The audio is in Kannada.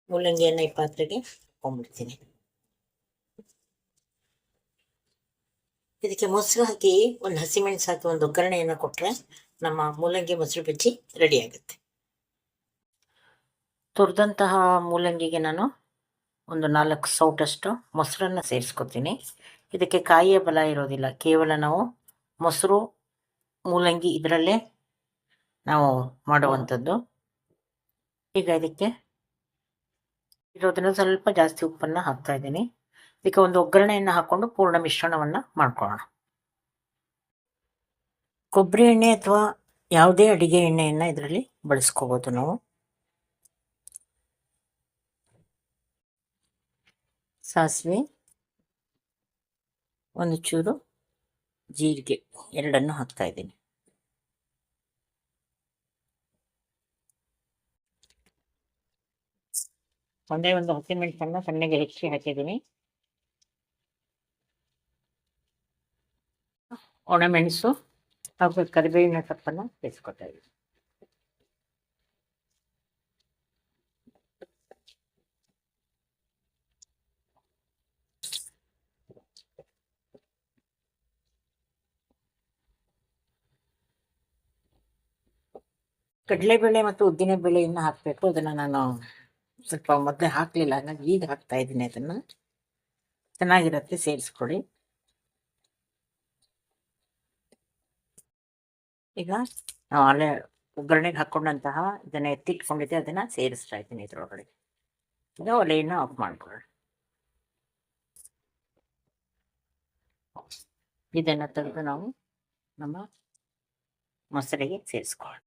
ಮೂಲಂಗಿಯನ್ನು ಈ ಪಾತ್ರೆಗೆ ಹಾಕೊಂಡ್ಬಿಡ್ತೀನಿ. ಇದಕ್ಕೆ ಮೊಸರು ಹಾಕಿ ಒಂದು ಹಸಿಮೆಣಸು ಹಾಕಿ ಒಂದು ಒಗ್ಗರಣೆಯನ್ನು ಕೊಟ್ಟರೆ ನಮ್ಮ ಮೂಲಂಗಿ ಮೊಸರು ಬಜ್ಜಿ ರೆಡಿ ಆಗುತ್ತೆ. ತುರಿದಂತಹ ಮೂಲಂಗಿಗೆ ನಾನು ಒಂದು 4 ಸೌಟಷ್ಟು ಮೊಸರನ್ನು ಸೇರಿಸ್ಕೊತೀನಿ. ಇದಕ್ಕೆ ಕಾಯಿಯ ಬಲ ಇರೋದಿಲ್ಲ, ಕೇವಲ ನಾವು ಮೊಸರು ಮೂಲಂಗಿ ಇದರಲ್ಲೇ ನಾವು ಮಾಡುವಂಥದ್ದು. ಈಗ ಇದಕ್ಕೆ ಇರೋದನ್ನು ಸ್ವಲ್ಪ ಜಾಸ್ತಿ ಉಪ್ಪನ್ನು ಹಾಕ್ತಾ ಇದ್ದೀನಿ. ಇದಕ್ಕೆ ಒಂದು ಒಗ್ಗರಣೆಯನ್ನು ಹಾಕ್ಕೊಂಡು ಪೂರ್ಣ ಮಿಶ್ರಣವನ್ನು ಮಾಡ್ಕೊಳ್ಳೋಣ. ಕೊಬ್ಬರಿ ಎಣ್ಣೆ ಅಥವಾ ಯಾವುದೇ ಅಡಿಗೆ ಎಣ್ಣೆಯನ್ನು ಇದರಲ್ಲಿ ಬಳಸ್ಕೋಬೋದು ನಾವು. ಸಾಸಿವೆ, ಒಂದು ಚೂರು ಜೀರಿಗೆ ಎರಡನ್ನು ಹಾಕ್ತಾ ಇದ್ದೀನಿ. ಒಂದೇ ಒಂದು ಹಸಿಮೆಣಸನ್ನು ಸಣ್ಣಗೆ ಹೆಚ್ಚಿ ಹಾಕಿದ್ದೀನಿ. ಒಣಮೆಣಸು ಹಾಗೂ ಕರಿಬೇವಿನ ಸೊಪ್ಪನ್ನು ಬೇಯಿಸ್ಕೊತಾ ಇದ್ದೀನಿ. ಕಡಲೆಬೇಳೆ ಮತ್ತು ಉದ್ದಿನಬೇಳೆಯನ್ನು ಹಾಕಬೇಕು. ಅದನ್ನು ನಾನು ಸ್ವಲ್ಪ ಮೊದಲೇ ಹಾಕಲಿಲ್ಲ, ಹಾಗಾಗಿ ಈಗ ಹಾಕ್ತಾ ಇದ್ದೀನಿ. ಅದನ್ನು ಚೆನ್ನಾಗಿರುತ್ತೆ, ಸೇರಿಸ್ಕೊಳ್ಳಿ. ಈಗ ನಾವು ಅಲ್ಲೇ ಒಗ್ಗರಣೆಗೆ ಹಾಕ್ಕೊಂಡಂತಹ ಇದನ್ನು ಎತ್ತಿಟ್ಕೊಂಡಿದ್ದೆ, ಅದನ್ನು ಸೇರಿಸ್ತಾ ಇದ್ದೀನಿ ಇದರೊಳಗಡೆ. ಈಗ ಒಲೆಯನ್ನು ಆಫ್ ಮಾಡ್ಕೊಳ್ಳಿ. ಇದನ್ನು ತೆಗೆದು ನಾವು ನಮ್ಮ ಮೊಸರಿಗೆ ಸೇರಿಸ್ಕೊಳ್ಳೋಣ.